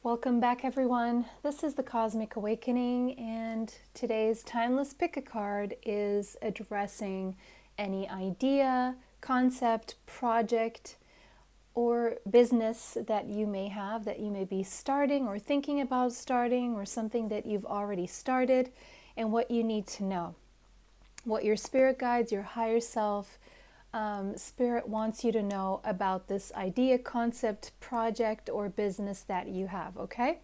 Welcome back, everyone. This is the Cosmic Awakening, and today's timeless pick a card is addressing any idea, concept, project, or business that you may have, that you may be starting or thinking about starting, or something that you've already started, and what you need to know. What your spirit guides, your higher self, Spirit wants you to know about this idea, concept, project, or business that you have, okay?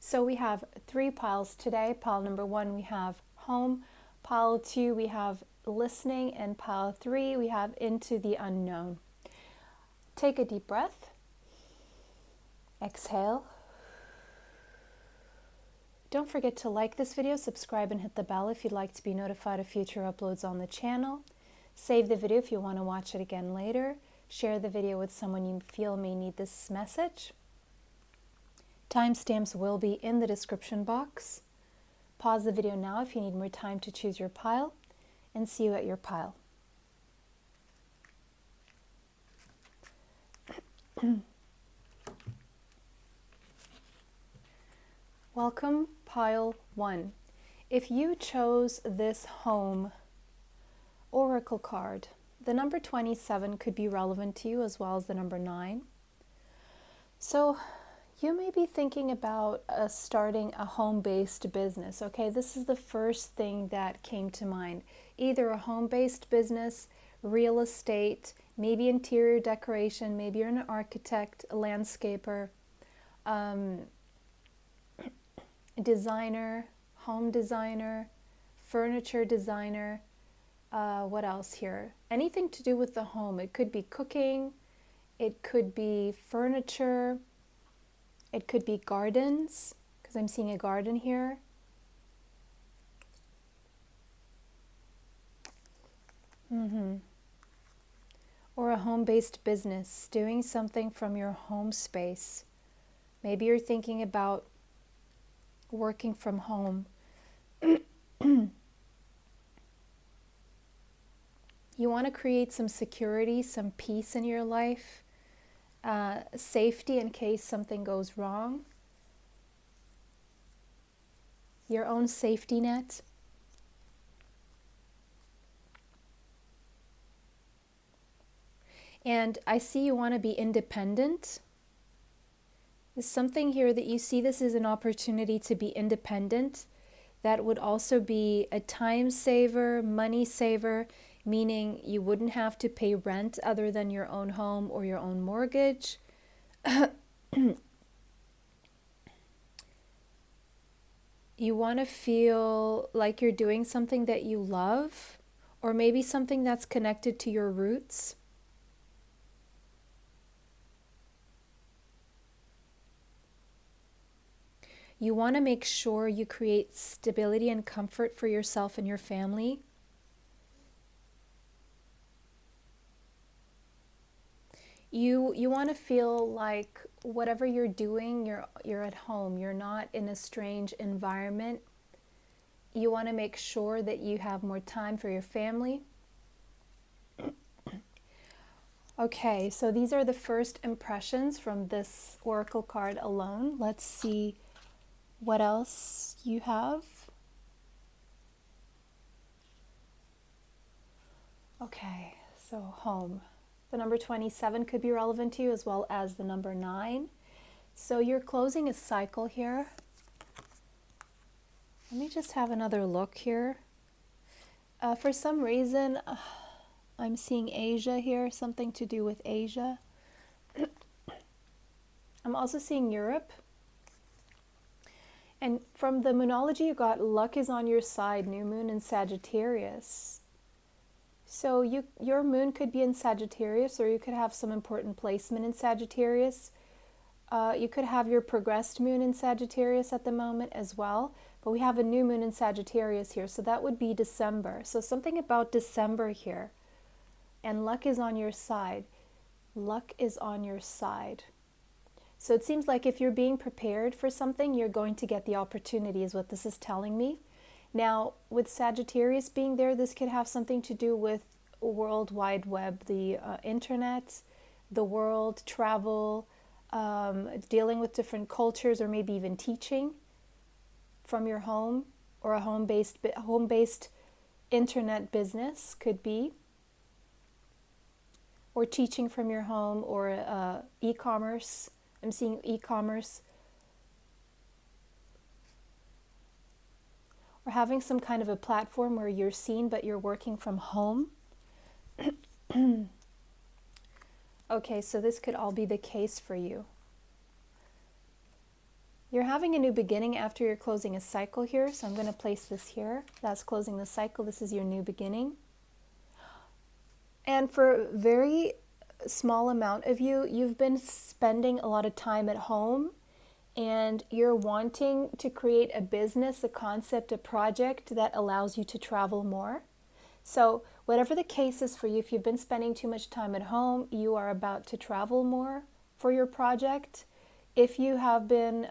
So we have 3 piles today. Pile number 1, we have home. Pile 2, we have listening. And pile 3, we have into the unknown. Take a deep breath. Exhale. Don't forget to like this video, subscribe, and hit the bell if you'd like to be notified of future uploads on the channel. Save the video if you want to watch it again later. Share the video with someone you feel may need this message. Timestamps will be in the description box. Pause the video now if you need more time to choose your pile, and see you at your pile. Welcome, pile 1. If you chose this home Oracle card, the number 27 could be relevant to you, as well as the number 9. So you may be thinking about starting a home-based business. Okay, this is the first thing that came to mind. Either a home-based business, real estate, maybe interior decoration, maybe you're an architect, a landscaper, designer, home designer, furniture designer. What else here? Anything to do with the home. It could be cooking, it could be furniture, it could be gardens, because I'm seeing a garden here. Or a home-based business, doing something from your home space. Maybe you're thinking about working from home. You want to create some security, some peace in your life, safety in case something goes wrong, your own safety net. And I see you want to be independent. There's something here that you see this is an opportunity to be independent. That would also be a time saver, money saver, meaning you wouldn't have to pay rent other than your own home or your own mortgage. You want to feel like you're doing something that you love, or maybe something that's connected to your roots. You want to make sure you create stability and comfort for yourself and your family. You want to feel like whatever you're doing, you're at home. You're not in a strange environment. You want to make sure that you have more time for your family. Okay, so these are the first impressions from this oracle card alone. Let's see what else you have. Okay, so home. The number 27 could be relevant to you, as well as the number 9. So you're closing a cycle here. Let me just have another look here. For some reason, I'm seeing Asia here, something to do with Asia. I'm also seeing Europe. And from the Moonology, you got luck is on your side, new moon in Sagittarius. So your moon could be in Sagittarius, or you could have some important placement in Sagittarius. You could have your progressed moon in Sagittarius at the moment as well. But we have a new moon in Sagittarius here, so that would be December. So something about December here. And luck is on your side. Luck is on your side. So it seems like if you're being prepared for something, you're going to get the opportunity, is what this is telling me. Now, with Sagittarius being there, this could have something to do with World Wide Web, the internet, the world, travel, dealing with different cultures, or maybe even teaching from your home, or a home-based internet business could be, or teaching from your home, or e-commerce. I'm seeing e-commerce, or having some kind of a platform where you're seen but you're working from home. Okay, so this could all be the case for you. You're having a new beginning after you're closing a cycle here, so I'm going to place this here. That's closing the cycle. This is your new beginning. And for a very small amount of you, you've been spending a lot of time at home, and you're wanting to create a business, a concept, a project that allows you to travel more. So whatever the case is for you, if you've been spending too much time at home, you are about to travel more for your project. If you have been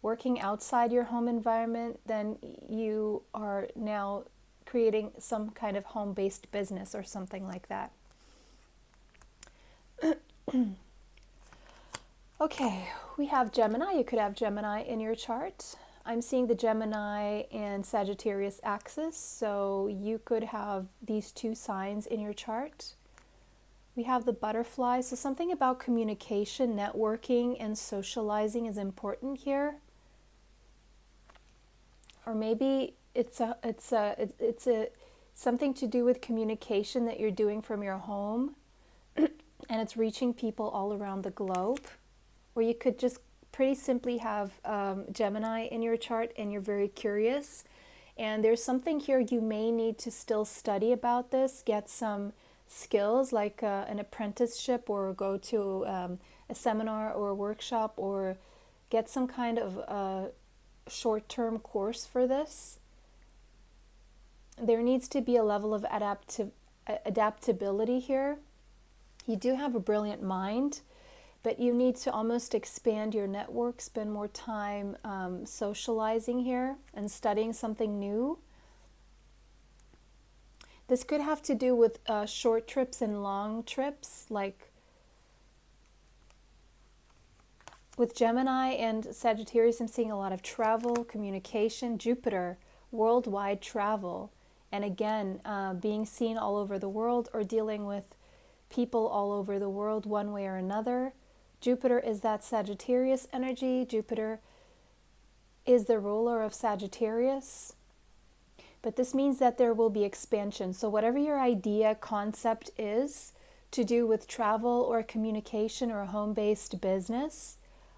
working outside your home environment, then you are now creating some kind of home-based business or something like that. Okay, we have Gemini. You could have Gemini in your chart. I'm seeing the Gemini and Sagittarius axis, so you could have these two signs in your chart. We have the butterfly, so something about communication, networking, and socializing is important here. Or maybe it's something to do with communication that you're doing from your home, and it's reaching people all around the globe. Or you could just pretty simply have Gemini in your chart, and you're very curious, and there's something here you may need to still study about this, get some skills like an apprenticeship, or go to a seminar or a workshop, or get some kind of short-term course for this. There needs to be a level of adaptability here. You do have a brilliant mind, but you need to almost expand your network, spend more time socializing here and studying something new. This could have to do with short trips and long trips, like with Gemini and Sagittarius. I'm seeing a lot of travel, communication, Jupiter, worldwide travel, and again, being seen all over the world, or dealing with people all over the world one way or another. Jupiter is that Sagittarius energy. Jupiter is the ruler of Sagittarius. But this means that there will be expansion. So whatever your idea, concept is to do with travel or communication or a home-based business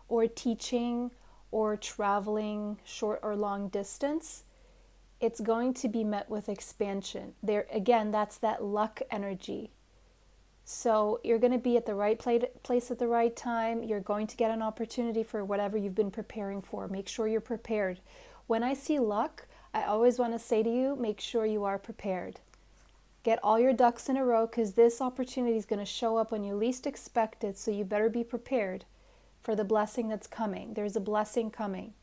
or teaching or traveling short or long distance, it's going to be met with expansion. There again, that's that luck energy. So you're going to be at the right place at the right time. You're going to get an opportunity for whatever you've been preparing for. Make sure you're prepared. When I see luck, I always want to say to you, make sure you are prepared. Get all your ducks in a row, because this opportunity is going to show up when you least expect it, so you better be prepared for the blessing that's coming. There's a blessing coming.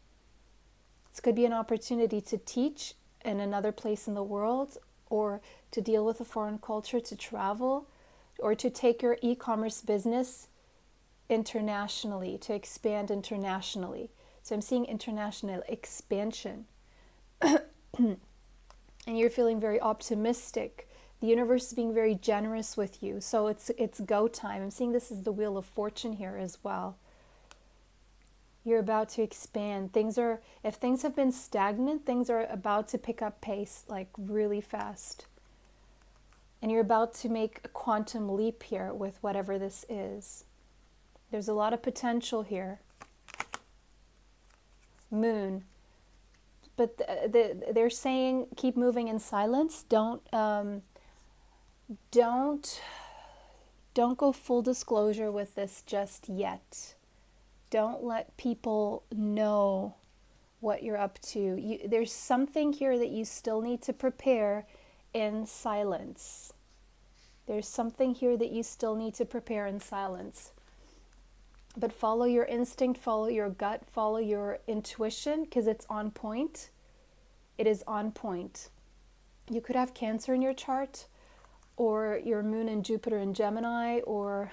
This could be an opportunity to teach in another place in the world, or to deal with a foreign culture, to travel, or to take your e-commerce business internationally, to expand internationally. So I'm seeing international expansion. And you're feeling very optimistic. The universe is being very generous with you. So it's go time. I'm seeing this is the Wheel of Fortune here as well. You're about to expand. If things have been stagnant, things are about to pick up pace, like really fast. And you're about to make a quantum leap here with whatever this is. There's a lot of potential here. Moon. But they're saying keep moving in silence. Don't go full disclosure with this just yet. Don't let people know what you're up to. There's something here that you still need to prepare in silence. There's something here that you still need to prepare in silence. But follow your instinct, follow your gut, follow your intuition, because it's on point. It is on point. You could have Cancer in your chart, or your Moon and Jupiter in Gemini, or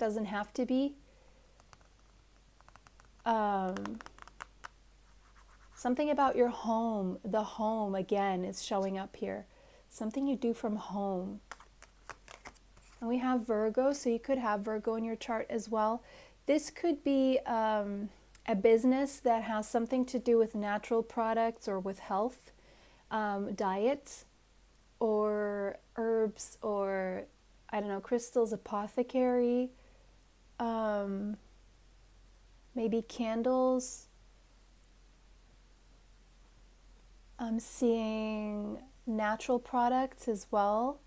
doesn't have to be. Something about your home, the home again is showing up here. Something you do from home. And we have Virgo, so you could have Virgo in your chart as well. This could be a business that has something to do with natural products or with health, diet, or herbs, or I don't know, crystals, apothecary, maybe candles. I'm seeing natural products as well.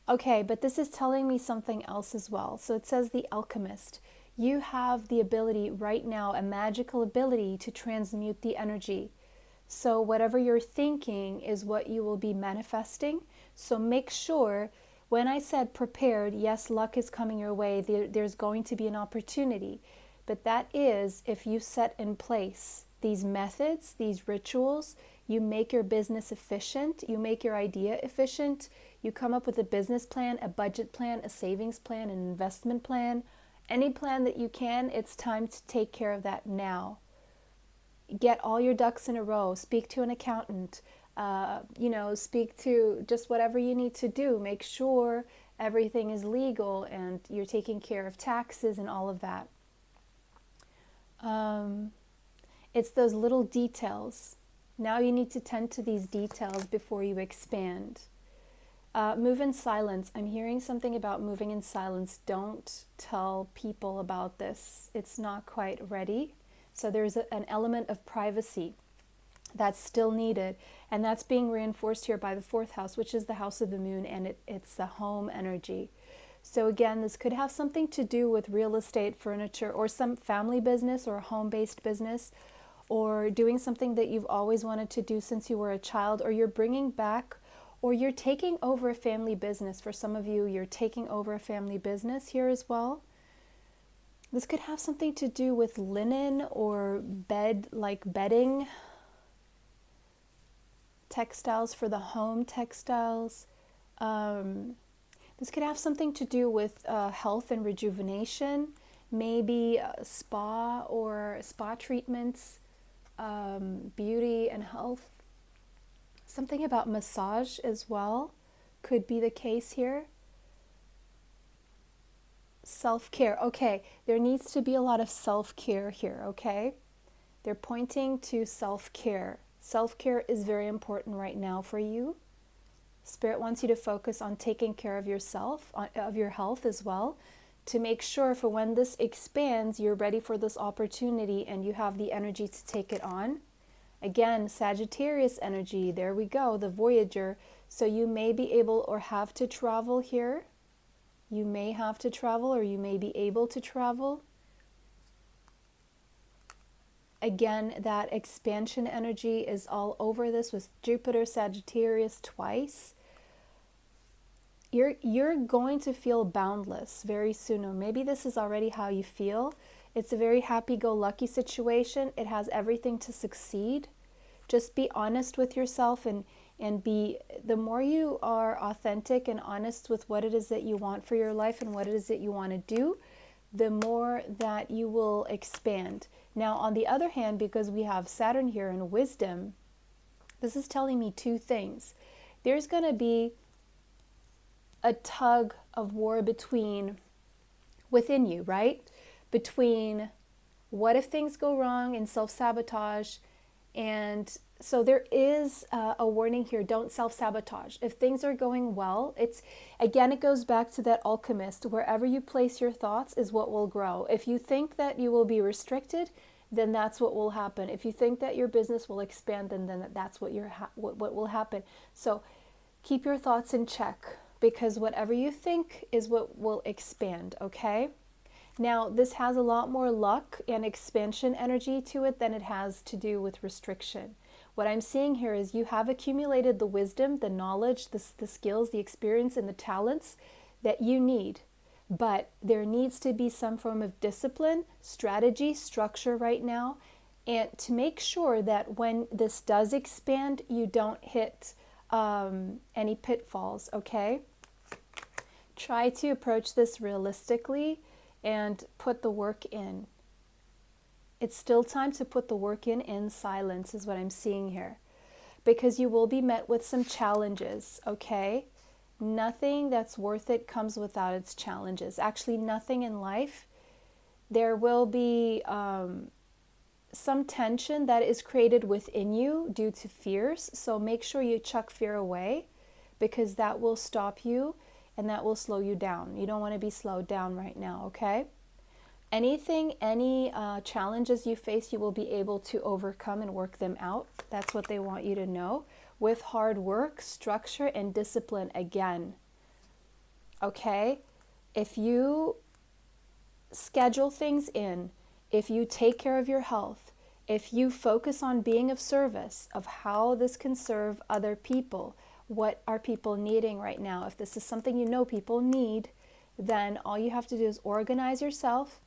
Okay, but this is telling me something else as well. So it says the alchemist. You have the ability right now, a magical ability to transmute the energy. So whatever you're thinking is what you will be manifesting. So make sure, when I said prepared, yes, luck is coming your way. There's going to be an opportunity. But that is if you set in place these methods, these rituals, you make your business efficient, you make your idea efficient, you come up with a business plan, a budget plan, a savings plan, an investment plan, any plan that you can. It's time to take care of that now. Get all your ducks in a row. Speak to an accountant, speak to just whatever you need to do. Make sure everything is legal and you're taking care of taxes and all of that. It's those little details. Now you need to tend to these details before you expand. Move in silence. I'm hearing something about moving in silence. Don't tell people about this. It's not quite ready. So there's an element of privacy that's still needed. And that's being reinforced here by the 4th house, which is the house of the moon, and it's the home energy. So again, this could have something to do with real estate, furniture, or some family business or a home-based business, or doing something that you've always wanted to do since you were a child, or you're bringing back, or you're taking over a family business. For some of you, you're taking over a family business here as well. This could have something to do with linen or bedding, textiles for the home, textiles. This could have something to do with health and rejuvenation, maybe spa or spa treatments, beauty and health. Something about massage as well could be the case here. Self-care. Okay, there needs to be a lot of self-care here, okay? They're pointing to self-care. Self-care is very important right now for you. Spirit wants you to focus on taking care of yourself, of your health as well, to make sure for when this expands, you're ready for this opportunity and you have the energy to take it on. Again, Sagittarius energy, there we go, the Voyager. So you may be able or have to travel here. You may have to travel or you may be able to travel. Again, that expansion energy is all over this with Jupiter, Sagittarius twice. You're going to feel boundless very soon, or maybe this is already how you feel. It's a very happy-go-lucky situation. It has everything to succeed. Just be honest with yourself and be, the more you are authentic and honest with what it is that you want for your life and what it is that you want to do, the more that you will expand. Now, on the other hand, because we have Saturn here in wisdom, this is telling me two things. There's going to be a tug of war within you, right? Between what if things go wrong and self-sabotage. And so there is a warning here, don't self-sabotage. If things are going well, it goes back to that alchemist. Wherever you place your thoughts is what will grow. If you think that you will be restricted, then that's what will happen. If you think that your business will expand, then that's what will happen. So keep your thoughts in check, because whatever you think is what will expand, okay? Now, this has a lot more luck and expansion energy to it than it has to do with restriction. What I'm seeing here is you have accumulated the wisdom, the knowledge, the skills, the experience, and the talents that you need. But there needs to be some form of discipline, strategy, structure right now, and to make sure that when this does expand, you don't hit any pitfalls, okay? Try to approach this realistically and put the work in. It's still time to put the work in silence is what I'm seeing here. Because you will be met with some challenges, okay? Nothing that's worth it comes without its challenges. Actually, nothing in life. There will be some tension that is created within you due to fears. So make sure you chuck fear away, because that will stop you and that will slow you down. You don't want to be slowed down right now, okay? Any challenges you face, you will be able to overcome and work them out. That's what they want you to know. With hard work, structure, and discipline again. Okay? If you schedule things in, if you take care of your health, if you focus on being of service, of how this can serve other people, what are people needing right now, if this is something you know people need, then all you have to do is organize yourself,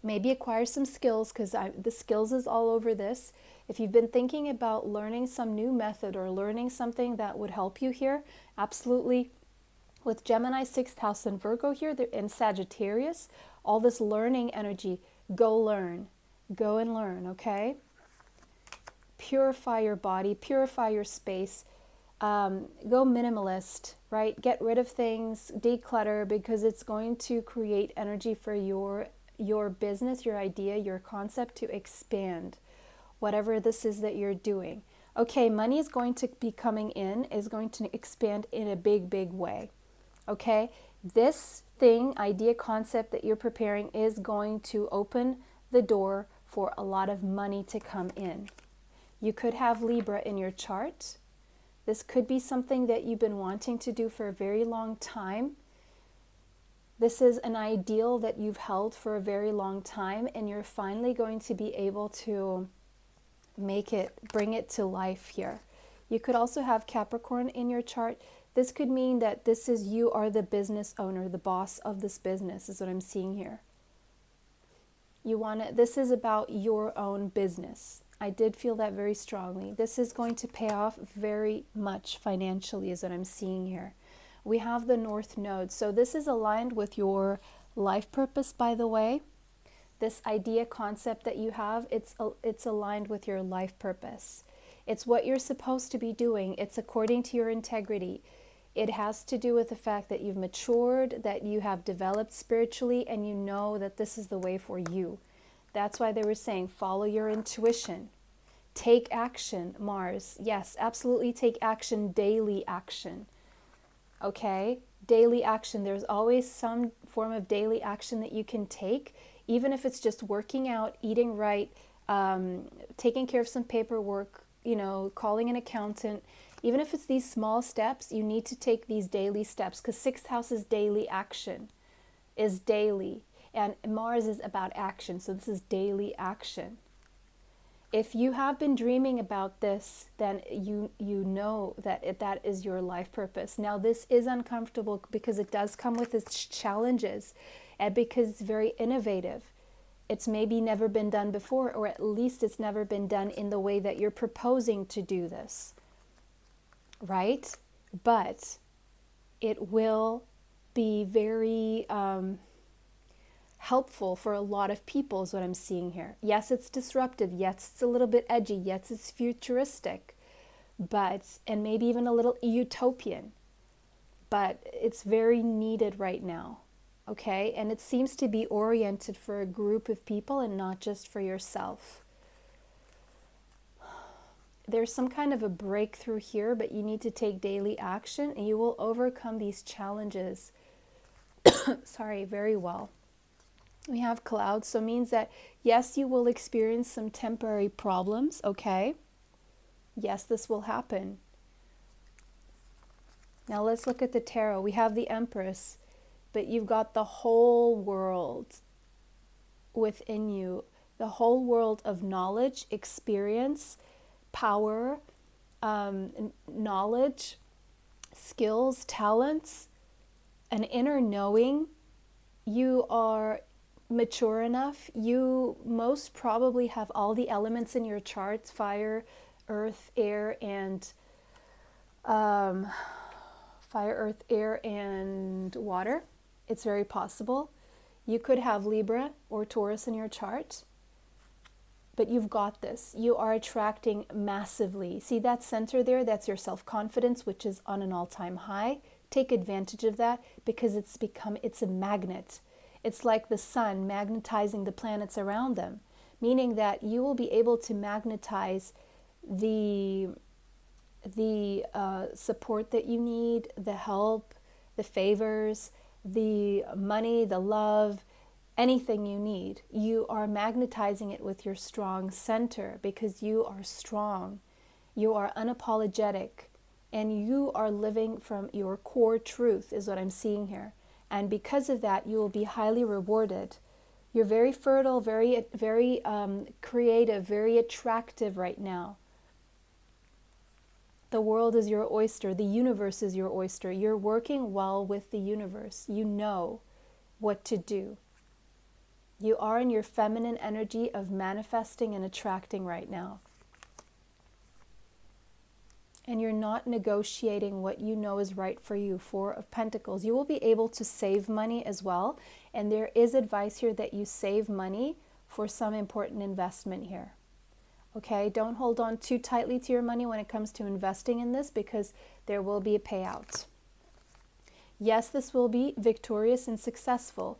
maybe acquire some skills, because the skills is all over this. If you've been thinking about learning some new method or learning something that would help you here, absolutely. With Gemini 6th house and Virgo here in Sagittarius, all this learning energy, go learn. Go and learn, okay? Purify your body, purify your space. Go minimalist, right? Get rid of things, declutter, because it's going to create energy for your business, your idea, your concept to expand, whatever this is that you're doing. Okay, money is going to be coming in, is going to expand in a big, big way. Okay, this thing, idea, concept that you're preparing is going to open the door for a lot of money to come in. You could have Libra in your chart. This could be something that you've been wanting to do for a very long time. This is an ideal that you've held for a very long time, and you're finally going to be able to bring it to life here. You could also have Capricorn in your chart. This could mean that you are the business owner, the boss of this business is what I'm seeing here. This is about your own business. I did feel that very strongly. This is going to pay off very much financially is what I'm seeing here. We have the North Node. So this is aligned with your life purpose, by the way. This idea concept that you have, it's aligned with your life purpose. It's what you're supposed to be doing. It's according to your integrity. It has to do with the fact that you've matured, that you have developed spiritually, and you know that this is the way for you. That's why they were saying, follow your intuition. Take action, Mars. Yes, absolutely take action, daily action. Okay? Daily action. There's always some form of daily action that you can take, even if it's just working out, eating right, taking care of some paperwork, calling an accountant. Even if it's these small steps, you need to take these daily steps, because 6th house is daily action, is daily. And Mars is about action, so this is daily action. If you have been dreaming about this, then you know that that is your life purpose. Now, this is uncomfortable because it does come with its challenges, and because it's very innovative. It's maybe never been done before, or at least it's never been done in the way that you're proposing to do this. Right? But it will be very helpful for a lot of people is what I'm seeing here. Yes, it's disruptive. Yes, it's a little bit edgy. Yes, it's futuristic, and maybe even a little utopian, but it's very needed right now. Okay? And it seems to be oriented for a group of people and not just for yourself. There's some kind of a breakthrough here, but you need to take daily action and you will overcome these challenges very well. We have clouds, so it means that yes, you will experience some temporary problems, okay? Yes, this will happen. Now let's look at the tarot. We have the Empress, but you've got the whole world within you, the whole world of knowledge, experience, power, knowledge, skills, talents, an inner knowing. You are mature enough. You most probably have all the elements in your charts: fire, earth, air, and Fire, earth, air, and water. It's very possible. You could have Libra or Taurus in your chart, but you've got this. You are attracting massively. See that center there? That's your self-confidence, which is on an all-time high. Take advantage of that because it's a magnet. It's like the sun magnetizing the planets around them, meaning that you will be able to magnetize the support that you need, the help, the favors, the money, the love, anything you need. You are magnetizing it with your strong center because you are strong. You are unapologetic and you are living from your core truth is what I'm seeing here. And because of that, you will be highly rewarded. You're very fertile, very creative, very attractive right now. The world is your oyster. The universe is your oyster. You're working well with the universe. You know what to do. You are in your feminine energy of manifesting and attracting right now. And you're not negotiating what you know is right for you. Four of Pentacles. You will be able to save money as well. And there is advice here that you save money for some important investment here. Okay, don't hold on too tightly to your money when it comes to investing in this because there will be a payout. Yes, this will be victorious and successful.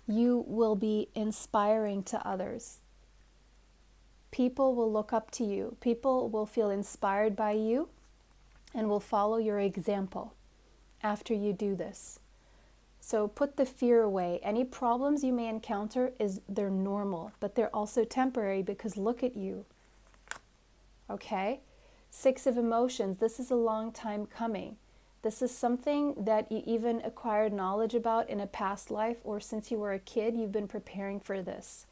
You will be inspiring to others. People will look up to you. People will feel inspired by you and will follow your example after you do this. So put the fear away. Any problems you may encounter, they're normal, but they're also temporary because look at you. Okay? Six of Emotions. This is a long time coming. This is something that you even acquired knowledge about in a past life or since you were a kid, you've been preparing for this.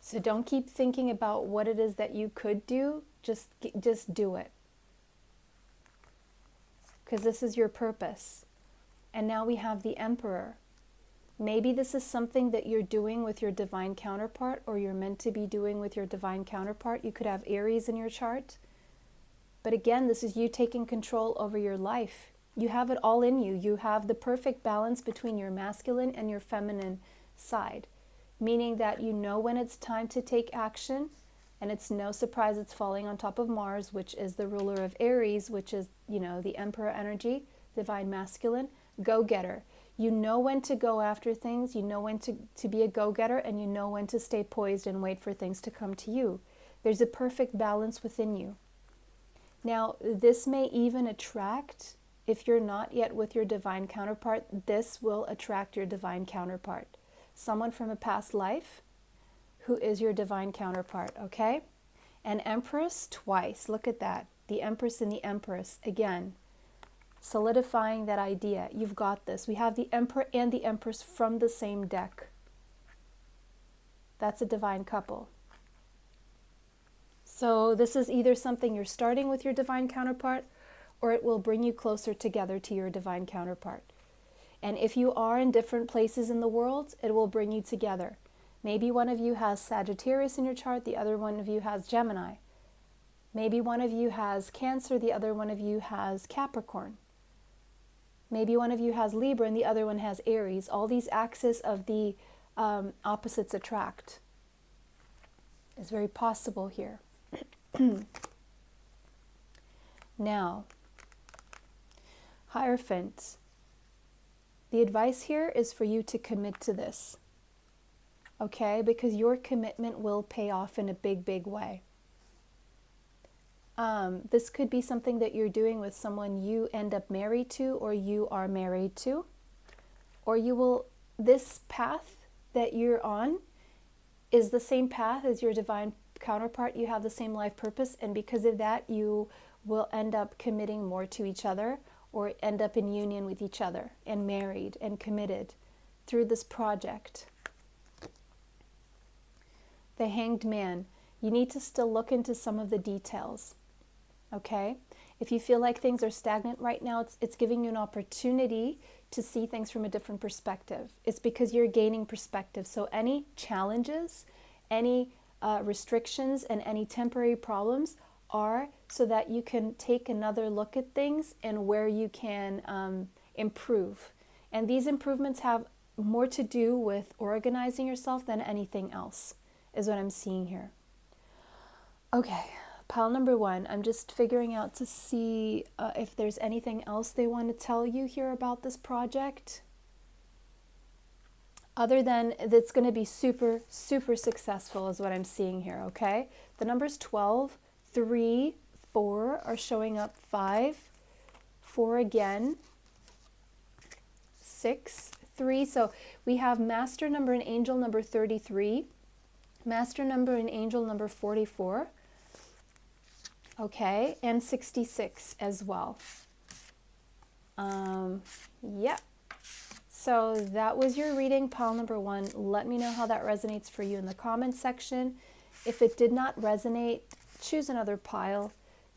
So don't keep thinking about what it is that you could do. Just do it. Because this is your purpose. And now we have the Emperor. Maybe this is something that you're doing with your divine counterpart or you're meant to be doing with your divine counterpart. You could have Aries in your chart. But again, this is you taking control over your life. You have it all in you. You have the perfect balance between your masculine and your feminine side, meaning that you know when it's time to take action, and it's no surprise it's falling on top of Mars, which is the ruler of Aries, which is, the Emperor energy, divine masculine, go-getter. You know when to go after things, you know when to be a go-getter, and you know when to stay poised and wait for things to come to you. There's a perfect balance within you. Now, this may even attract, if you're not yet with your divine counterpart, this will attract your divine counterpart. Someone from a past life who is your divine counterpart, okay? And Empress twice, look at that. The Empress and the Empress, again, solidifying that idea. You've got this. We have the Emperor and the Empress from the same deck. That's a divine couple. So this is either something you're starting with your divine counterpart or it will bring you closer together to your divine counterpart. And if you are in different places in the world, it will bring you together. Maybe one of you has Sagittarius in your chart, the other one of you has Gemini. Maybe one of you has Cancer, the other one of you has Capricorn. Maybe one of you has Libra and the other one has Aries. All these axes of the opposites attract. It's very possible here. Now, Hierophant. The advice here is for you to commit to this. Okay? Because your commitment will pay off in a big, big way. This could be something that you're doing with someone you end up married to or you are married to. Or this path that you're on is the same path as your divine counterpart. You have the same life purpose, and because of that, you will end up committing more to each other or end up in union with each other and married and committed through this project. The Hanged Man. You need to still look into some of the details. Okay? If you feel like things are stagnant right now, it's giving you an opportunity to see things from a different perspective. It's because you're gaining perspective. So any challenges, any restrictions, and any temporary problems are so that you can take another look at things and where you can improve. And these improvements have more to do with organizing yourself than anything else, is what I'm seeing here. Okay, pile number 1. I'm just figuring out to see if there's anything else they want to tell you here about this project. Other than it's going to be super, super successful is what I'm seeing here, okay? The numbers 12, 3, 4 are showing up, 5, 4 again, 6, 3. So we have master number and angel number 33, master number and angel number 44, okay, and 66 as well. Yeah. So that was your reading, pile number 1. Let me know how that resonates for you in the comments section. If it did not resonate, choose another pile.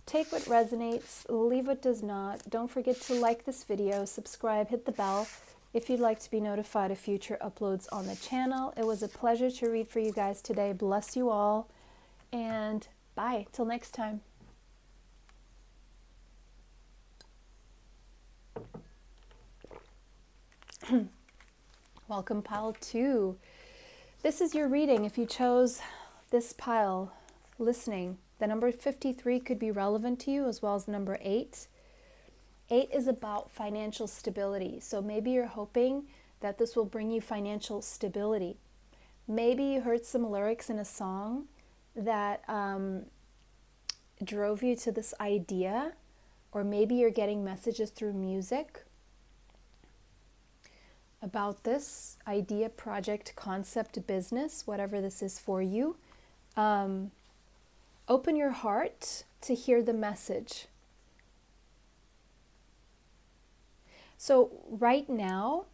Take what resonates, leave what does not. Don't forget to like this video, subscribe, hit the bell if you'd like to be notified of future uploads on the channel. It was a pleasure to read for you guys today. Bless you all, and bye. Till next time. Welcome, pile 2. This is your reading. If you chose this pile, listening, the number 53 could be relevant to you, as well as the number 8. 8 is about financial stability. So maybe you're hoping that this will bring you financial stability. Maybe you heard some lyrics in a song that drove you to this idea, or maybe you're getting messages through music about this idea, project, concept, business, whatever this is for you. Open your heart to hear the message. So right now,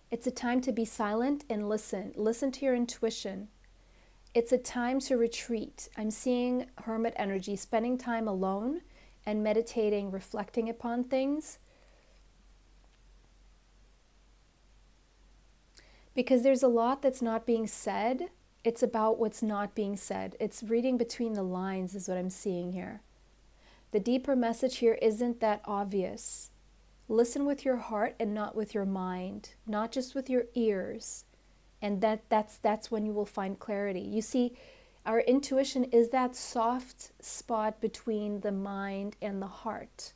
it's a time to be silent and listen. Listen to your intuition. It's a time to retreat. I'm seeing hermit energy, spending time alone and meditating, reflecting upon things. Because there's a lot that's not being said. It's about what's not being said. It's reading between the lines is what I'm seeing here. The deeper message here isn't that obvious. Listen with your heart and not with your mind, not just with your ears. And that's when you will find clarity. You see, our intuition is that soft spot between the mind and the heart.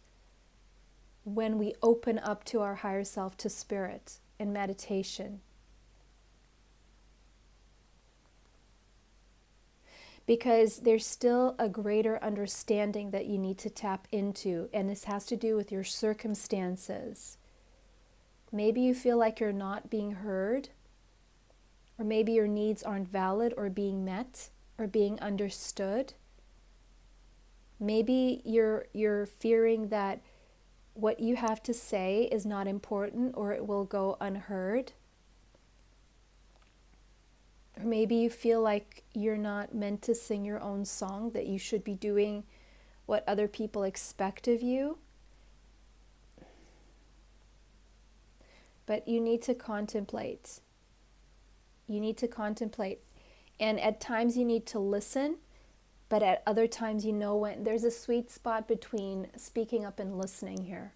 When we open up to our higher self, to spirit in meditation. Because there's still a greater understanding that you need to tap into, and this has to do with your circumstances. Maybe you feel like you're not being heard, or maybe your needs aren't valid or being met or being understood. Maybe you're fearing that what you have to say is not important or it will go unheard. Or maybe you feel like you're not meant to sing your own song, that you should be doing what other people expect of you. But you need to contemplate. You need to contemplate. And at times you need to listen, but at other times you know when there's a sweet spot between speaking up and listening here.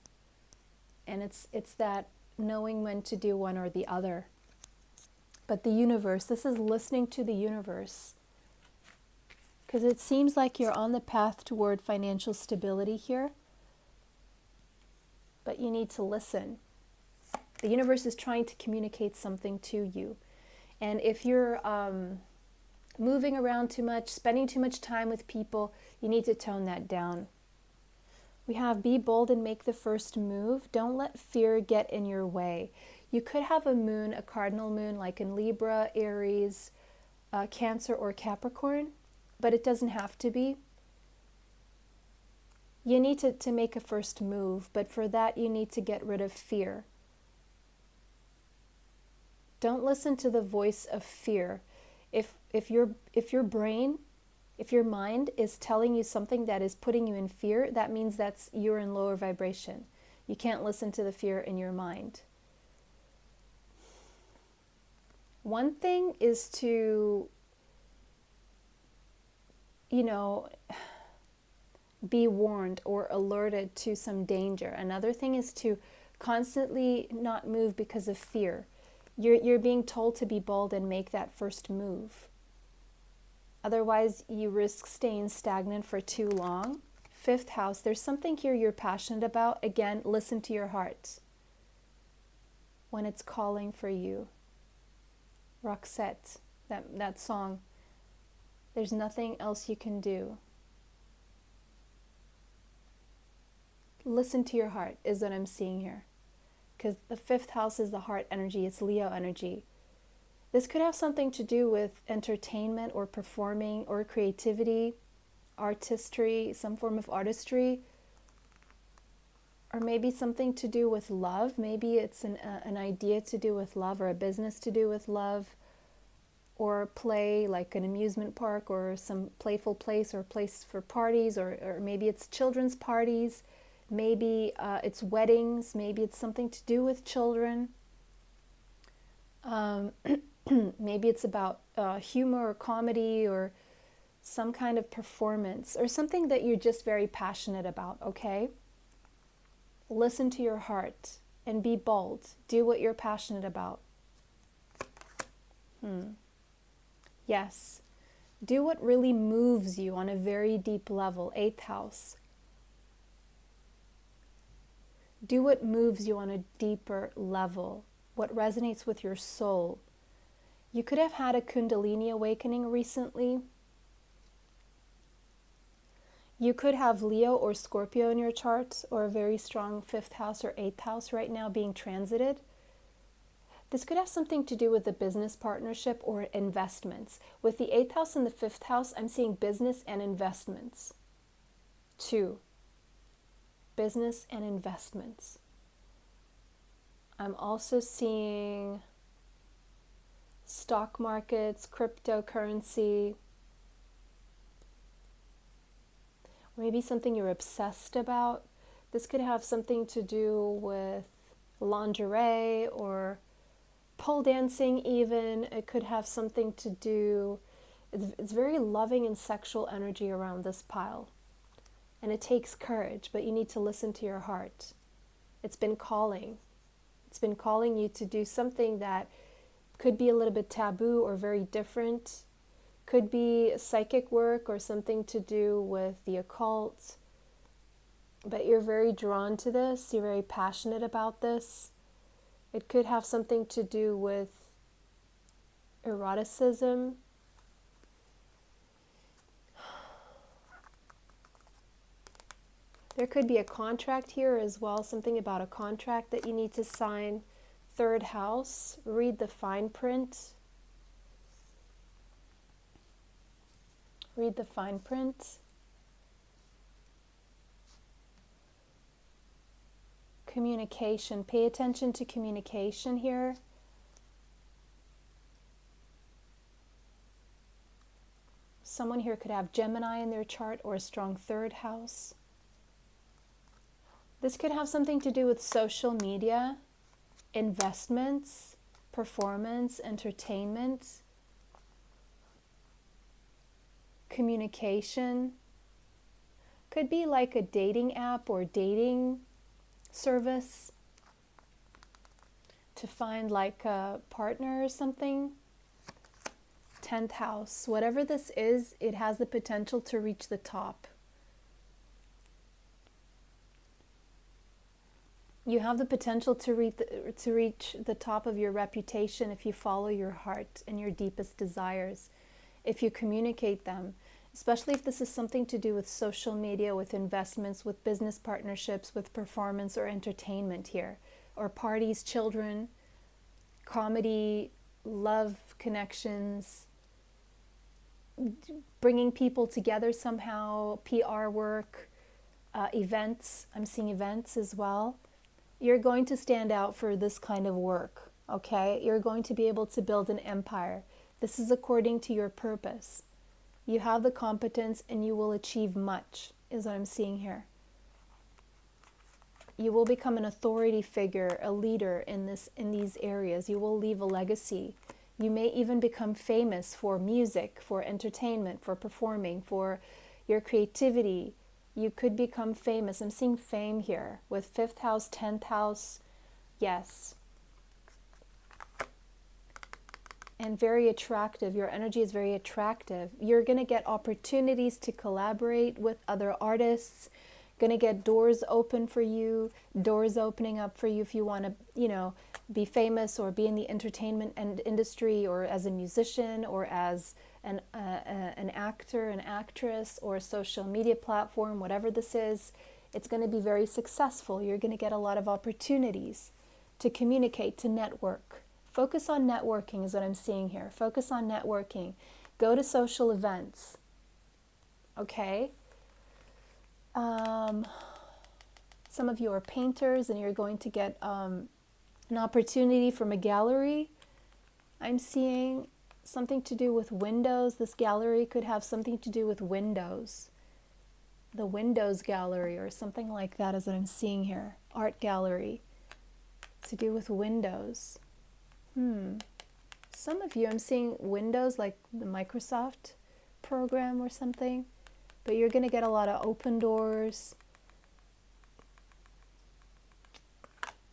And it's that knowing when to do one or the other. But the universe, this is listening to the universe. Because it seems like you're on the path toward financial stability here. But you need to listen. The universe is trying to communicate something to you. And if you're moving around too much, spending too much time with people, you need to tone that down. We have be bold and make the first move. Don't let fear get in your way. You could have a moon, a cardinal moon, like in Libra, Aries, Cancer, or Capricorn, but it doesn't have to be. You need to make a first move, but for that you need to get rid of fear. Don't listen to the voice of fear. If your brain, if your mind is telling you something that is putting you in fear, that means you're in lower vibration. You can't listen to the fear in your mind. One thing is to, be warned or alerted to some danger. Another thing is to constantly not move because of fear. You're being told to be bold and make that first move. Otherwise, you risk staying stagnant for too long. Fifth house, there's something here you're passionate about. Again, listen to your heart when it's calling for you. Roxette, that song. There's nothing else you can do. Listen to your heart is what I'm seeing here. Because the fifth house is the heart energy. It's Leo energy. This could have something to do with entertainment or performing or creativity, artistry, some form of artistry, or maybe something to do with love. Maybe it's an idea to do with love or a business to do with love, or play like an amusement park or some playful place or place for parties, or maybe it's children's parties. Maybe it's weddings. Maybe it's something to do with children. Maybe it's about humor or comedy or some kind of performance or something that you're just very passionate about, okay? Listen to your heart and be bold. Do what you're passionate about. Yes. Do what really moves you on a very deep level. Eighth house. Do what moves you on a deeper level. What resonates with your soul. You could have had a Kundalini awakening recently. You could have Leo or Scorpio in your chart, or a very strong fifth house or eighth house right now being transited. This could have something to do with a business partnership or investments. With the eighth house and the fifth house, I'm seeing business and investments. 2. Business and investments. I'm also seeing stock markets, cryptocurrency, maybe something you're obsessed about. This could have something to do with lingerie or pole dancing even. It could have something to do, it's very loving and sexual energy around this pile. And it takes courage, but you need to listen to your heart. It's been calling. It's been calling you to do something that could be a little bit taboo or very different. Could be psychic work or something to do with the occult. But you're very drawn to this. You're very passionate about this. It could have something to do with eroticism. There could be a contract here as well, something about a contract that you need to sign. Third house, read the fine print. Read the fine print. Communication, pay attention to communication here. Someone here could have Gemini in their chart or a strong third house. This could have something to do with social media, investments, performance, entertainment, communication. Could be like a dating app or dating service to find like a partner or something. 10th house. Whatever this is, it has the potential to reach the top. You have the potential to reach the top of your reputation if you follow your heart and your deepest desires, if you communicate them, especially if this is something to do with social media, with investments, with business partnerships, with performance or entertainment here, or parties, children, comedy, love connections, bringing people together somehow, PR work, events. I'm seeing events as well. You're going to stand out for this kind of work, okay? You're going to be able to build an empire. This is according to your purpose. You have the competence and you will achieve much, is what I'm seeing here. You will become an authority figure, a leader in these areas. You will leave a legacy. You may even become famous for music, for entertainment, for performing, for your creativity. You could become famous. I'm seeing fame here with 5th house, 10th house. Yes. And very attractive. Your energy is very attractive. You're going to get opportunities to collaborate with other artists. Going to get doors open for you, doors opening up for you if you want to, be famous or be in the entertainment and industry, or as a musician, or as an actor, an actress, or a social media platform, whatever this is. It's going to be very successful. You're going to get a lot of opportunities to communicate, to network. Focus on networking is what I'm seeing here. Focus on networking. Go to social events. Okay? Some of you are painters and you're going to get an opportunity from a gallery. I'm seeing something to do with windows. This gallery could have something to do with windows. The Windows Gallery or something like that is what I'm seeing here. Art gallery. To do with windows. Some of you, I'm seeing Windows, like the Microsoft program or something. But you're going to get a lot of open doors.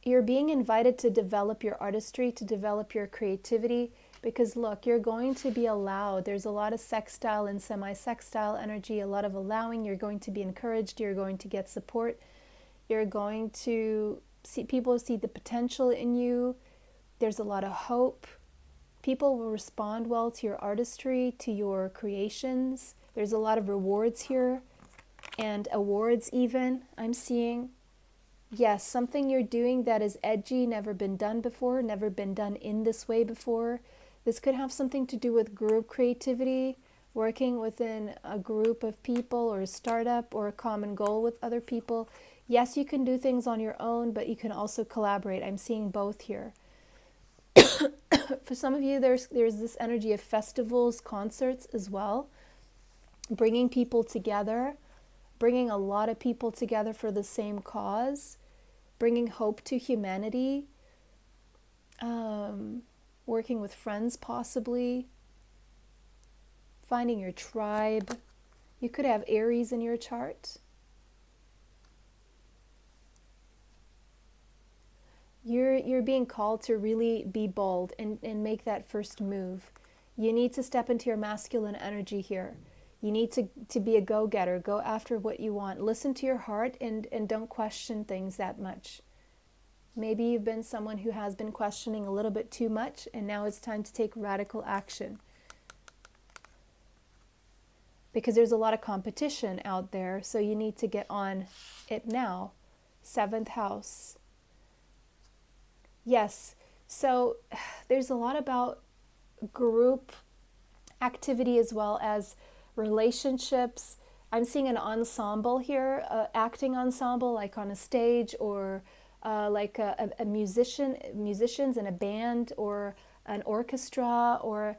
You're being invited to develop your artistry, to develop your creativity. Because look, you're going to be allowed. There's a lot of sextile and semi-sextile energy, a lot of allowing. You're going to be encouraged. You're going to get support. You're going to see people see the potential in you. There's a lot of hope. People will respond well to your artistry, to your creations. There's a lot of rewards here and awards even, I'm seeing. Yes, something you're doing that is edgy, never been done before, never been done in this way before. This could have something to do with group creativity, working within a group of people or a startup or a common goal with other people. Yes, you can do things on your own, but you can also collaborate. I'm seeing both here. For some of you, there's this energy of festivals, concerts as well. Bringing people together, bringing a lot of people together for the same cause, bringing hope to humanity, working with friends possibly, finding your tribe. You could have Aries in your chart. You're being called to really be bold and make that first move. You need to step into your masculine energy here. You need to be a go-getter. Go after what you want. Listen to your heart and don't question things that much. Maybe you've been someone who has been questioning a little bit too much, and now it's time to take radical action. Because there's a lot of competition out there, so you need to get on it now. 7th house. Yes, so there's a lot about group activity as well as relationships. I'm seeing an ensemble here, acting ensemble, like on a stage, or like a musicians in a band, or an orchestra, or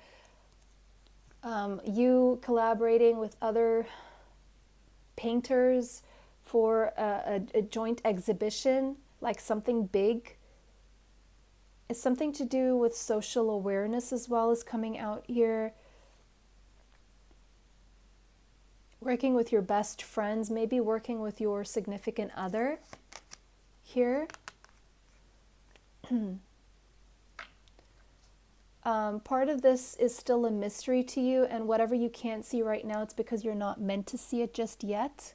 you collaborating with other painters for a joint exhibition, like something big. It's something to do with social awareness as well as coming out here. Working with your best friends, maybe working with your significant other here. Part of this is still a mystery to you, and whatever you can't see right now, it's because you're not meant to see it just yet.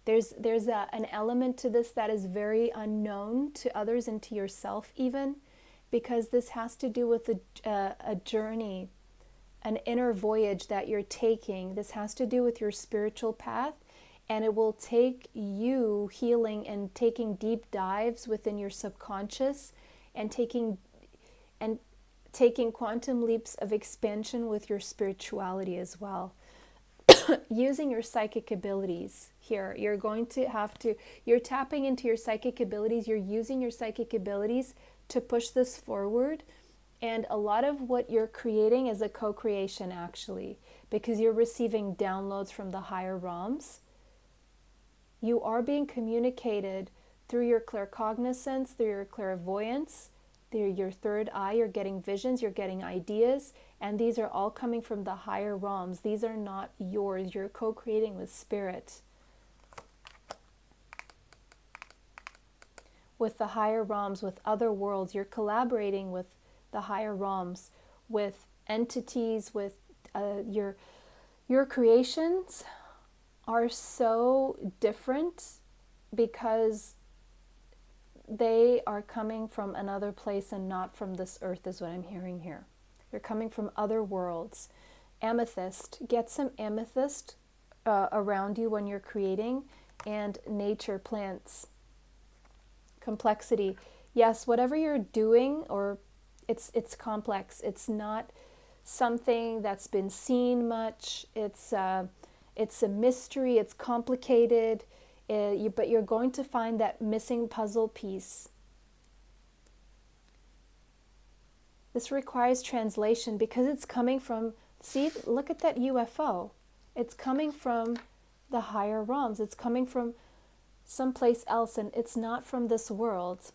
There's an element to this that is very unknown to others and to yourself even, because this has to do with a journey, an inner voyage that you're taking. This has to do with your spiritual path, and it will take you healing and taking deep dives within your subconscious and taking quantum leaps of expansion with your spirituality as well. Using your psychic abilities here. You're going to have to, you're tapping into your psychic abilities. You're using your psychic abilities to push this forward. And a lot of what you're creating is a co-creation actually, because you're receiving downloads from the higher realms. You are being communicated through your claircognizance, through your clairvoyance. They're your third eye. You're getting visions, you're getting ideas, and these are all coming from the higher realms. These are not yours. You're co-creating with spirit, with the higher realms, with other worlds. You're collaborating with the higher realms, with entities, with your creations are so different because they are coming from another place and not from this earth, is what I'm hearing here. They're coming from other worlds. Amethyst, get some amethyst around you when you're creating, and nature, plants. Complexity. Yes, whatever you're doing, or it's complex. It's not something that's been seen much. It's a mystery. It's complicated. But you're going to find that missing puzzle piece. This requires translation because it's coming from, see, look at that UFO. It's coming from the higher realms. It's coming from someplace else, and it's not from this world.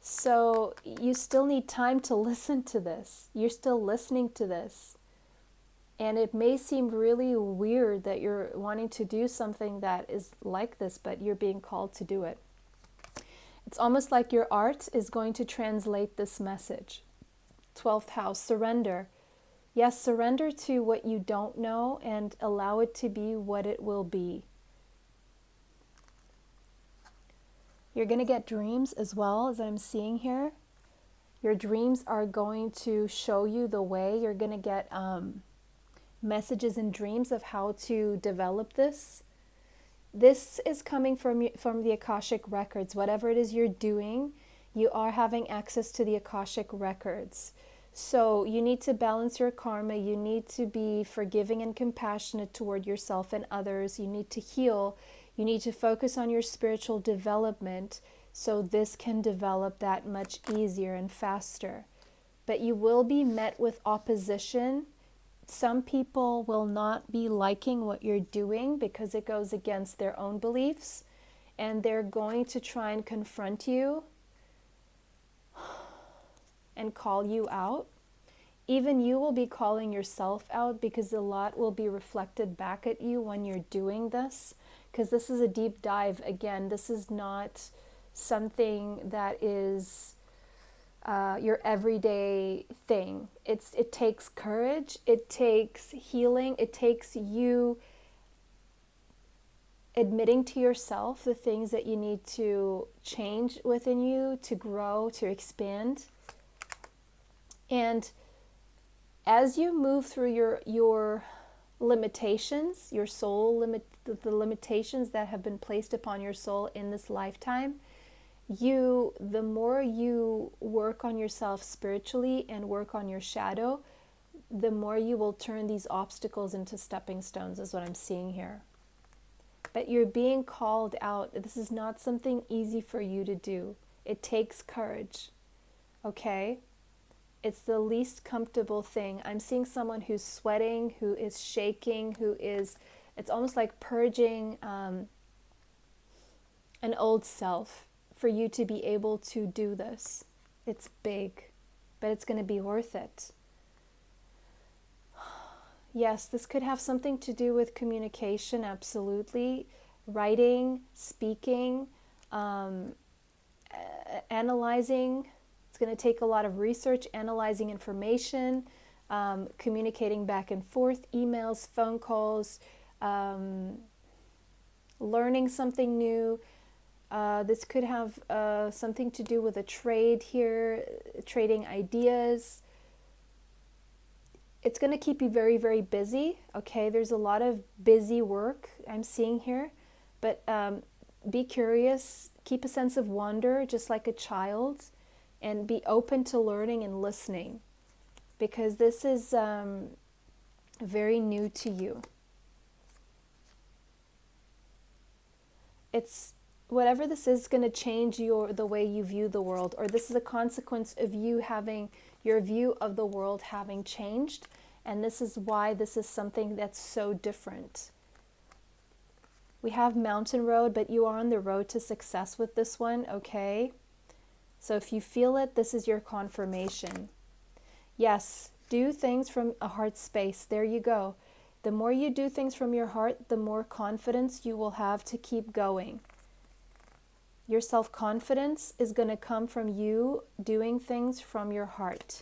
So you still need time to listen to this. You're still listening to this. And it may seem really weird that you're wanting to do something that is like this, but you're being called to do it. It's almost like your art is going to translate this message. 12th house, surrender. Yes, surrender to what you don't know and allow it to be what it will be. You're going to get dreams as well, as I'm seeing here. Your dreams are going to show you the way. You're going to get messages and dreams of how to develop this. This is coming from the Akashic records. Whatever it is you're doing, you are having access to the Akashic records. So you need to balance your karma. You need to be forgiving and compassionate toward yourself and others. You need to heal. You need to focus on your spiritual development so this can develop that much easier and faster. But you will be met with opposition. Some people will not be liking what you're doing because it goes against their own beliefs, and they're going to try and confront you and call you out. Even you will be calling yourself out because a lot will be reflected back at you when you're doing this, because this is a deep dive. Again, this is not something that is your everyday thing. It takes courage, it takes healing, it takes you admitting to yourself the things that you need to change within you, to grow, to expand. And as you move through your limitations, your soul the limitations that have been placed upon your soul in this lifetime, the more you work on yourself spiritually and work on your shadow, the more you will turn these obstacles into stepping stones, is what I'm seeing here. But you're being called out. This is not something easy for you to do. It takes courage, okay? It's the least comfortable thing. I'm seeing someone who's sweating, who is shaking, it's almost like purging an old self for you to be able to do this. It's big, but it's going to be worth it. Yes, this could have something to do with communication, absolutely. Writing, speaking, analyzing. It's going to take a lot of research, analyzing information, communicating back and forth, emails, phone calls, learning something new. This could have something to do with a trade here, trading ideas. It's going to keep you very, very busy, okay? There's a lot of busy work I'm seeing here, but be curious, keep a sense of wonder, just like a child, and be open to learning and listening, because this is very new to you. It's whatever this is going to change the way you view the world, or this is a consequence of you having your view of the world having changed, and this is why this is something that's so different. We have mountain road, but you are on the road to success with this one, okay? So if you feel it, this is your confirmation. Yes, do things from a heart space. There you go. The more you do things from your heart, the more confidence you will have to keep going. Your self-confidence is going to come from you doing things from your heart.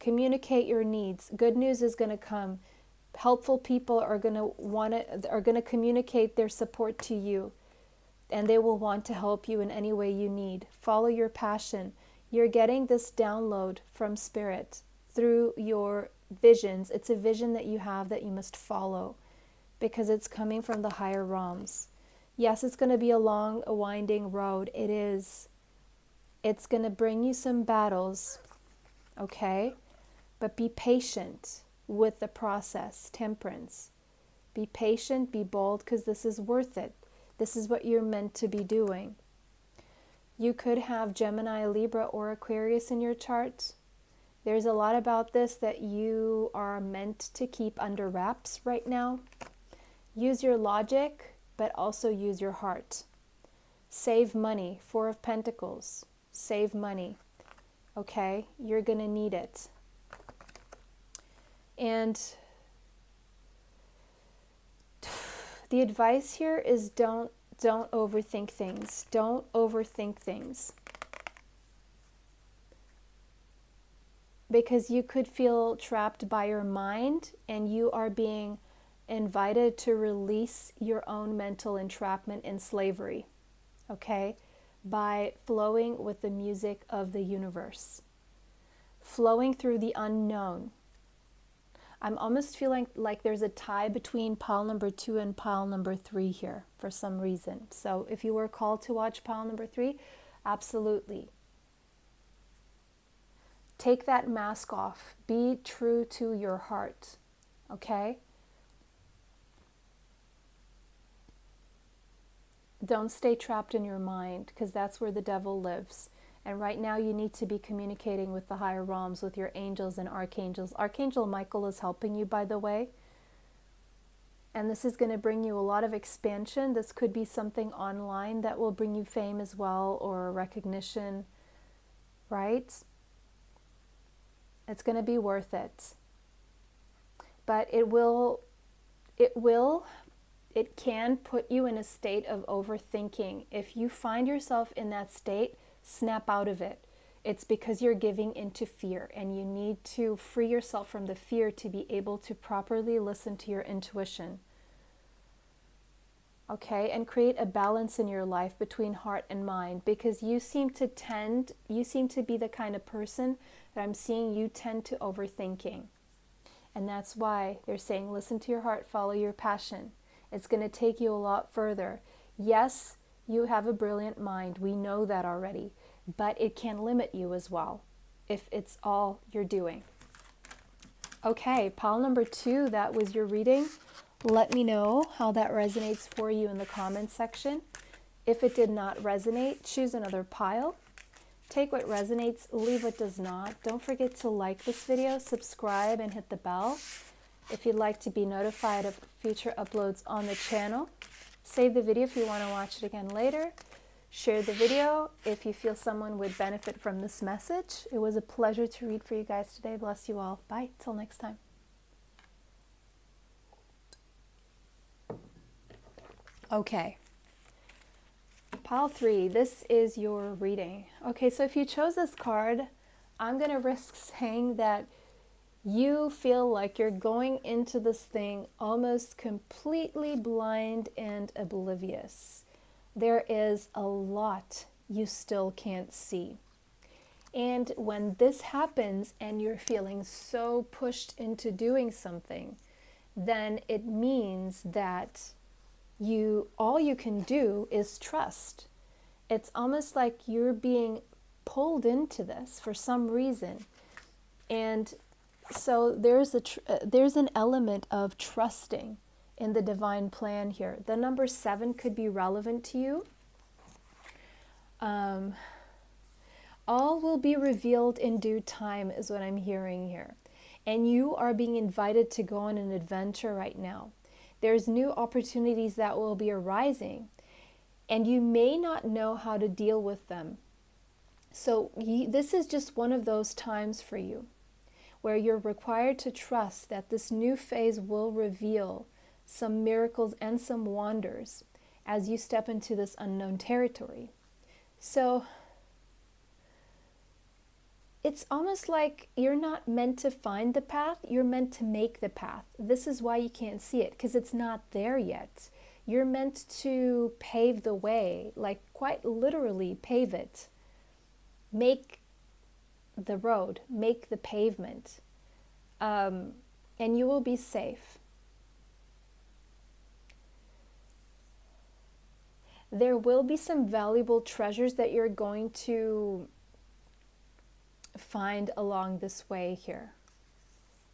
Communicate your needs. Good news is going to come. Helpful people are going to communicate their support to you, and they will want to help you in any way you need. Follow your passion. You're getting this download from Spirit through your visions. It's a vision that you have that you must follow because it's coming from the higher realms. Yes, it's going to be a long, a winding road. It is. It's going to bring you some battles, okay? But be patient with the process, temperance. Be patient, be bold, because this is worth it. This is what you're meant to be doing. You could have Gemini, Libra, or Aquarius in your chart. There's a lot about this that you are meant to keep under wraps right now. Use your logic, but also use your heart. Save money. 4 of Pentacles. Save money. Okay? You're going to need it. And the advice here is don't overthink things. Don't overthink things. Because you could feel trapped by your mind, and you are being invited to release your own mental entrapment in slavery, okay? By flowing with the music of the universe. Flowing through the unknown. I'm almost feeling like there's a tie between pile number 2 and pile number 3 here for some reason. So if you were called to watch pile number 3, absolutely. Take that mask off. Be true to your heart, okay? Don't stay trapped in your mind, because that's where the devil lives. And right now you need to be communicating with the higher realms, with your angels and archangels. Archangel Michael is helping you, by the way. And this is going to bring you a lot of expansion. This could be something online that will bring you fame as well, or recognition, right? It's going to be worth it. But it can put you in a state of overthinking. If you find yourself in that state, snap out of it. It's because you're giving into fear, and you need to free yourself from the fear to be able to properly listen to your intuition. Okay, and create a balance in your life between heart and mind, because you seem to be the kind of person that I'm seeing you tend to overthinking. And that's why they're saying, listen to your heart, follow your passion. It's going to take you a lot further. Yes, you have a brilliant mind. We know that already. But it can limit you as well if it's all you're doing. Okay, pile number 2, that was your reading. Let me know how that resonates for you in the comments section. If it did not resonate, choose another pile. Take what resonates, leave what does not. Don't forget to like this video, subscribe, and hit the bell if you'd like to be notified of future uploads on the channel. Save the video if you want to watch it again later. Share the video if you feel someone would benefit from this message. It was a pleasure to read for you guys today. Bless you all. Bye. Till next time. Okay. Pile 3, this is your reading. Okay, so if you chose this card, I'm going to risk saying that you feel like you're going into this thing almost completely blind and oblivious. There is a lot you still can't see. And when this happens and you're feeling so pushed into doing something, then it means that all you can do is trust. It's almost like you're being pulled into this for some reason. And so there's an element of trusting in the divine plan here. The number 7 could be relevant to you. All will be revealed in due time is what I'm hearing here. And you are being invited to go on an adventure right now. There's new opportunities that will be arising. and you may not know how to deal with them. So this is just one of those times for you where you're required to trust that this new phase will reveal some miracles and some wonders as you step into this unknown territory. So it's almost like you're not meant to find the path, you're meant to make the path. This is why you can't see it, because it's not there yet. You're meant to pave the way, like quite literally pave it. Make the road, make the pavement, and you will be safe. There will be some valuable treasures that you're going to find along this way here.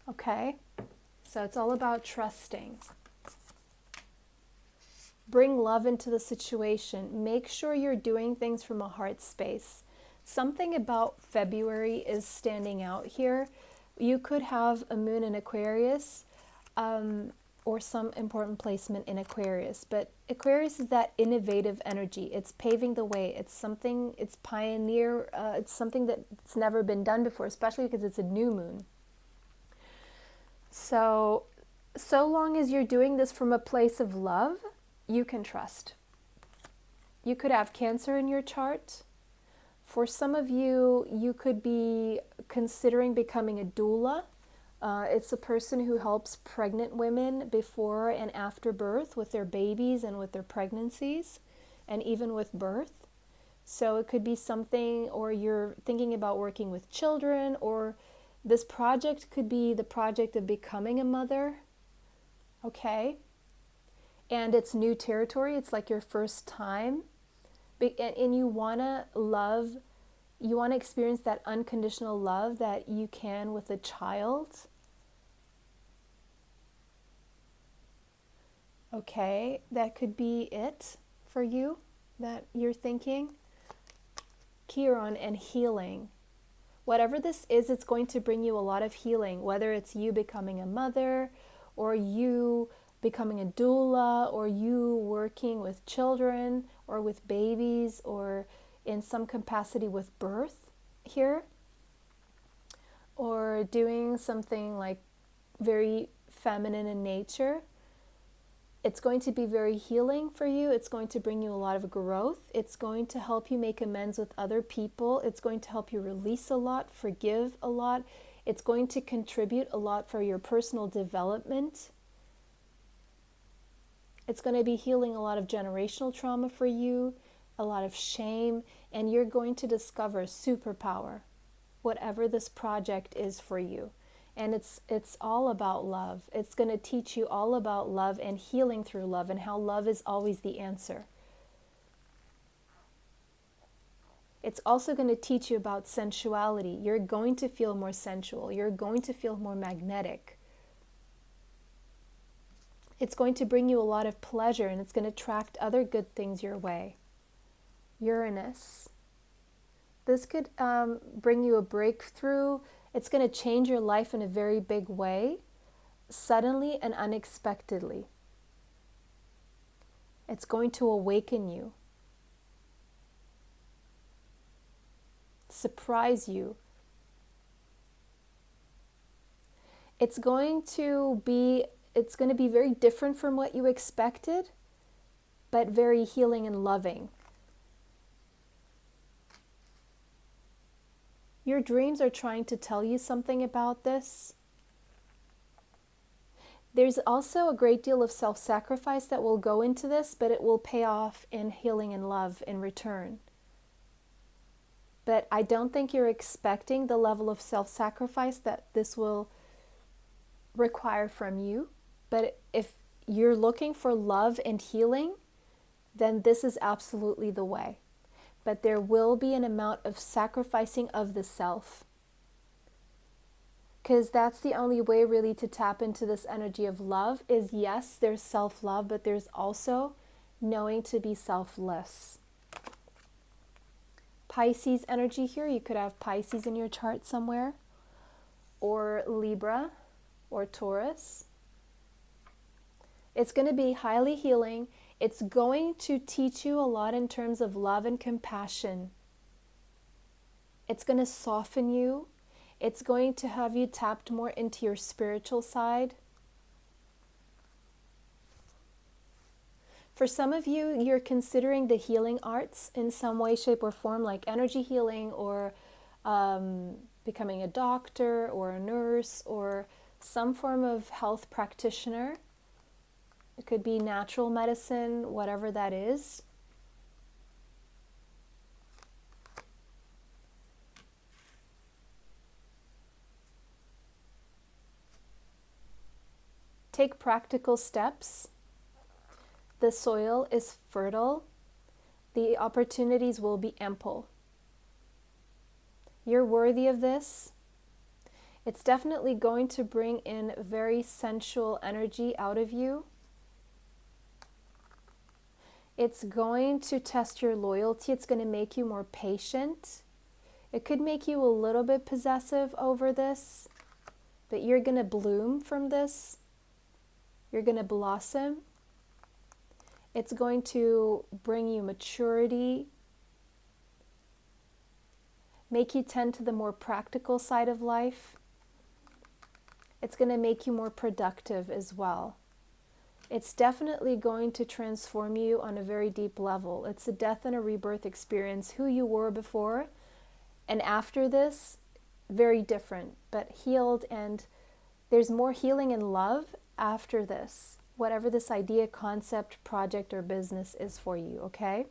Okay? So it's all about trusting. Bring love into the situation. Make sure you're doing things from a heart space. Something about February is standing out here. You could have a moon in Aquarius, or some important placement in Aquarius. But Aquarius is that innovative energy. It's paving the way. It's something, it's pioneer. It's something that's never been done before, especially because it's a new moon. So long as you're doing this from a place of love, you can trust. You could have Cancer in your chart. For some of you, you could be considering becoming a doula. It's a person who helps pregnant women before and after birth with their babies and with their pregnancies, and even with birth. So it could be something, or you're thinking about working with children, or this project could be the project of becoming a mother. Okay? And it's new territory. It's like your first time. And you want to love, you want to experience that unconditional love that you can with a child. Okay, that could be it for you that you're thinking. Chiron and healing. Whatever this is, it's going to bring you a lot of healing, whether it's you becoming a mother, or you becoming a doula, or you working with children or with babies, or in some capacity with birth here, or doing something like very feminine in nature. It's going to be very healing for you. It's going to bring you a lot of growth. It's going to help you make amends with other people. It's going to help you release a lot, forgive a lot. It's going to contribute a lot for your personal development. It's going to be healing a lot of generational trauma for you, a lot of shame, and you're going to discover superpower, whatever this project is for you. And it's all about love. It's going to teach you all about love and healing through love, and how love is always the answer. It's also going to teach you about sensuality. You're going to feel more sensual. You're going to feel more magnetic. It's going to bring you a lot of pleasure, and it's going to attract other good things your way. Uranus. This could bring you a breakthrough. It's going to change your life in a very big way, suddenly and unexpectedly. It's going to awaken you, surprise you. It's going to be very different from what you expected, but very healing and loving. Your dreams are trying to tell you something about this. There's also a great deal of self-sacrifice that will go into this, but it will pay off in healing and love in return. But I don't think you're expecting the level of self-sacrifice that this will require from you. But if you're looking for love and healing, then this is absolutely the way. But there will be an amount of sacrificing of the self. Because that's the only way really to tap into this energy of love is, yes, there's self-love, but there's also knowing to be selfless. Pisces energy here, you could have Pisces in your chart somewhere, or Libra, or Taurus. It's going to be highly healing. It's going to teach you a lot in terms of love and compassion. It's going to soften you. It's going to have you tapped more into your spiritual side. For some of you, you're considering the healing arts in some way, shape, or form, like energy healing or becoming a doctor or a nurse or some form of health practitioner. It could be natural medicine, whatever that is. Take practical steps. The soil is fertile. The opportunities will be ample. You're worthy of this. It's definitely going to bring in very sensual energy out of you. It's going to test your loyalty. It's going to make you more patient. It could make you a little bit possessive over this, but you're going to bloom from this. You're going to blossom. It's going to bring you maturity, make you tend to the more practical side of life. It's going to make you more productive as well. It's definitely going to transform you on a very deep level. It's a death and a rebirth experience. Who you were before and after this, very different, but healed, and there's more healing and love after this, whatever this idea, concept, project, or business is for you, okay?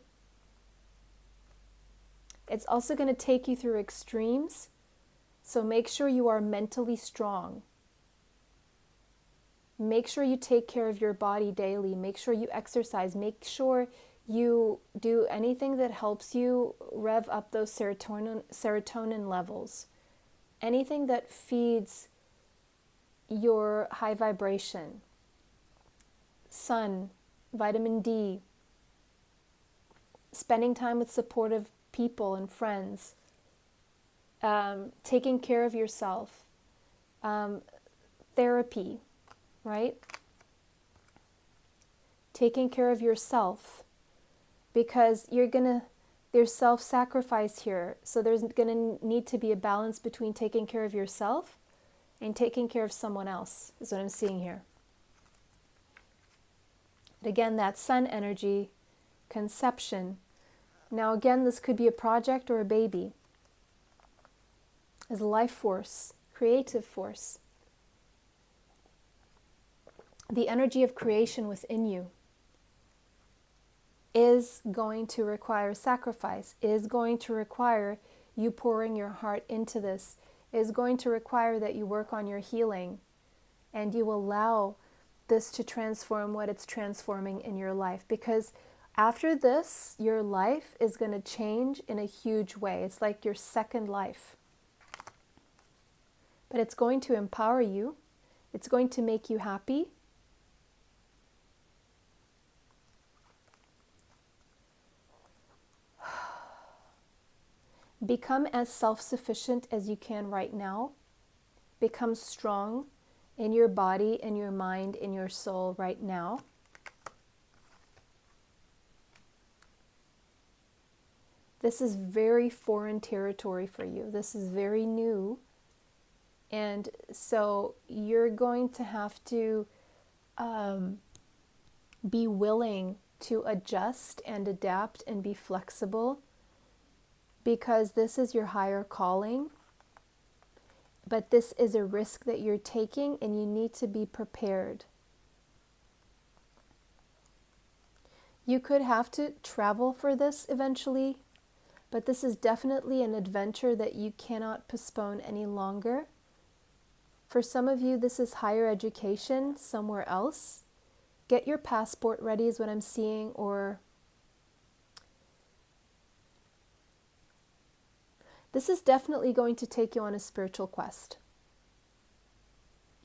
It's also going to take you through extremes, so make sure you are mentally strong. Make sure you take care of your body daily. Make sure you exercise. Make sure you do anything that helps you rev up those serotonin levels. Anything that feeds your high vibration. Sun, vitamin D, spending time with supportive people and friends, taking care of yourself, therapy, right? Taking care of yourself, because there's self-sacrifice here. So there's going to need to be a balance between taking care of yourself and taking care of someone else, is what I'm seeing here. Again, that sun energy, conception. Now again, this could be a project or a baby. As a life force, creative force. The energy of creation within you is going to require sacrifice, is going to require you pouring your heart into this, is going to require that you work on your healing and you allow this to transform what it's transforming in your life. Because after this, your life is going to change in a huge way. It's like your second life. But it's going to empower you. It's going to make you happy. Become as self-sufficient as you can right now. Become strong in your body, in your mind, in your soul right now. This is very foreign territory for you. This is very new. And so you're going to have to be willing to adjust and adapt and be flexible, because this is your higher calling. But this is a risk that you're taking, and you need to be prepared. You could have to travel for this eventually, but this is definitely an adventure that you cannot postpone any longer. For some of you, this is higher education somewhere else. Get your passport ready is what I'm seeing, or this is definitely going to take you on a spiritual quest.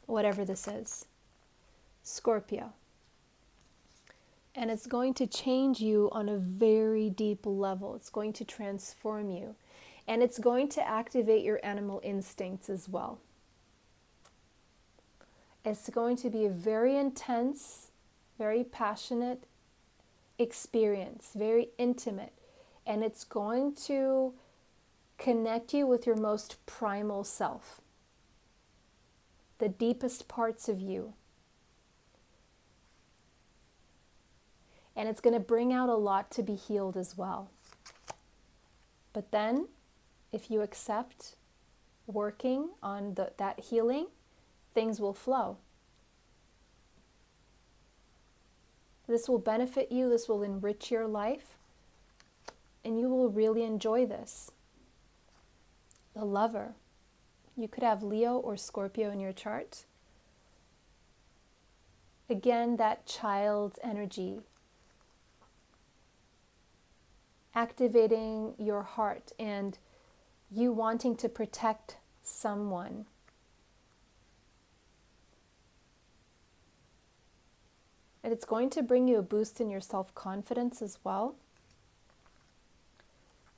Whatever this is. Scorpio. And it's going to change you on a very deep level. It's going to transform you. And it's going to activate your animal instincts as well. It's going to be a very intense, very passionate, experience, very intimate, and it's going to connect you with your most primal self, the deepest parts of you. And it's going to bring out a lot to be healed as well. But then, if you accept working on that healing, things will flow. This will benefit you, this will enrich your life, and you will really enjoy this. The Lover. You could have Leo or Scorpio in your chart. Again, that child's energy. Activating your heart and you wanting to protect someone. And it's going to bring you a boost in your self-confidence as well.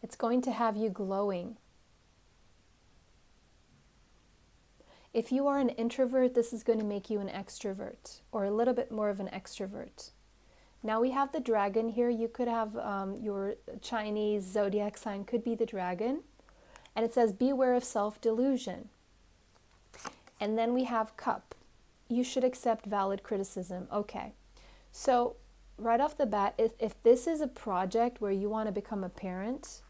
It's going to have you glowing. If you are an introvert, this is going to make you an extrovert, or a little bit more of an extrovert. Now we have the dragon here. You could have your Chinese zodiac sign could be the dragon. And it says, beware of self-delusion. And then we have cup. You should accept valid criticism. Okay. So right off the bat, if this is a project where you want to become a parent,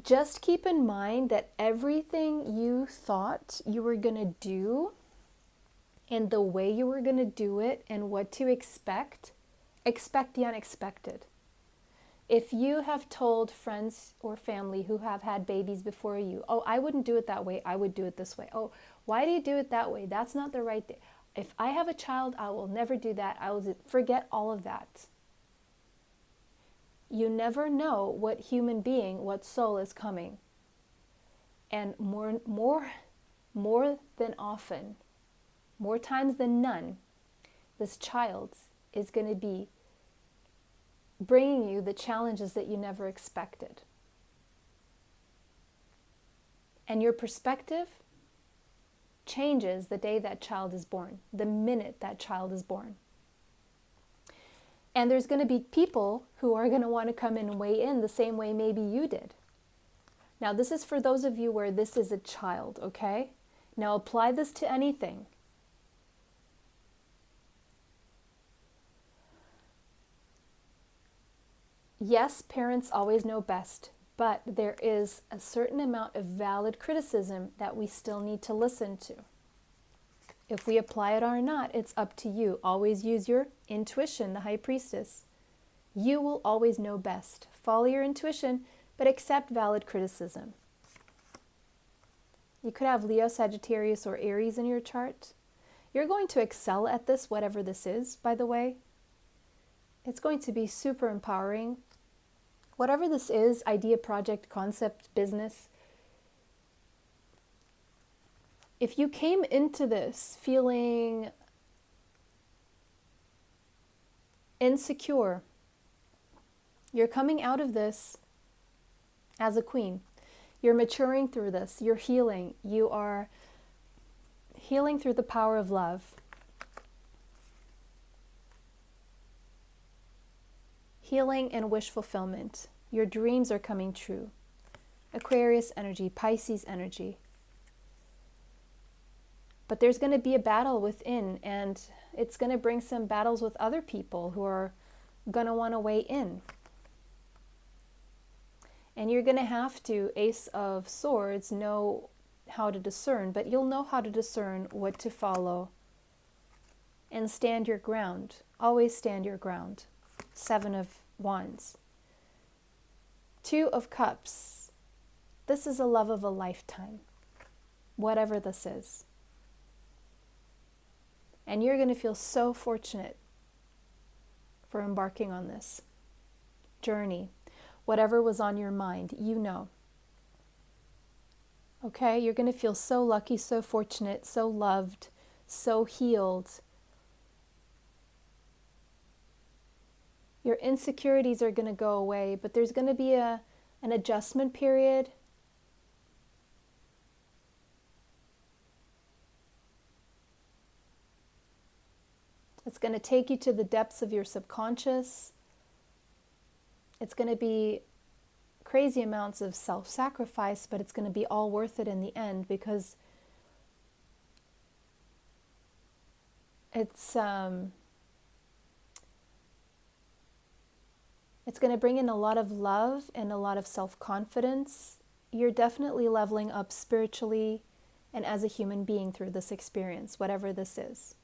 just keep in mind that everything you thought you were going to do and the way you were going to do it and what to expect the unexpected. If you have told friends or family who have had babies before you, oh, I wouldn't do it that way, I would do it this way. Oh, why do you do it that way? That's not the right thing. If I have a child, I will never do that. Forget all of that. You never know what human being, what soul is coming. And more than often, more times than none, this child is going to be bringing you the challenges that you never expected. And your perspective changes the day that child is born, the minute that child is born. And there's going to be people who are going to want to come in and weigh in the same way maybe you did. Now, this is for those of you where this is a child, okay? Now, apply this to anything. Yes, parents always know best, but there is a certain amount of valid criticism that we still need to listen to. If we apply it or not, it's up to you. Always use your intuition, the High Priestess. You will always know best. Follow your intuition, but accept valid criticism. You could have Leo, Sagittarius, or Aries in your chart. You're going to excel at this, whatever this is, by the way. It's going to be super empowering. Whatever this is, idea, project, concept, business. If you came into this feeling insecure, you're coming out of this as a queen. You're maturing through this. You're healing. You are healing through the power of love. Healing and wish fulfillment. Your dreams are coming true. Aquarius energy, Pisces energy. But there's going to be a battle within, and it's going to bring some battles with other people who are going to want to weigh in. And you're going to have to, Ace of Swords, know how to discern, but you'll know how to discern what to follow and stand your ground. Always stand your ground. 7 of Wands. 2 of Cups. This is a love of a lifetime, whatever this is. And you're going to feel so fortunate for embarking on this journey. Whatever was on your mind, you know. Okay? You're going to feel so lucky, so fortunate, so loved, so healed. Your insecurities are going to go away, but there's going to be an adjustment period. It's going to take you to the depths of your subconscious. It's going to be crazy amounts of self-sacrifice, but it's going to be all worth it in the end, because it's going to bring in a lot of love and a lot of self-confidence. You're definitely leveling up spiritually and as a human being through this experience, whatever this is.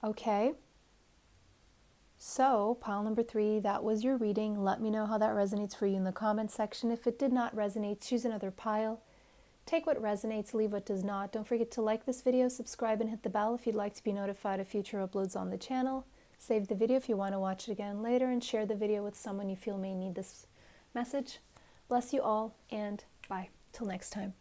Okay? So, pile number 3, that was your reading. Let me know how that resonates for you in the comment section. If it did not resonate, choose another pile. Take what resonates, leave what does not. Don't forget to like this video, subscribe, and hit the bell if you'd like to be notified of future uploads on the channel. Save the video if you want to watch it again later, and share the video with someone you feel may need this message. Bless you all, and bye. Till next time.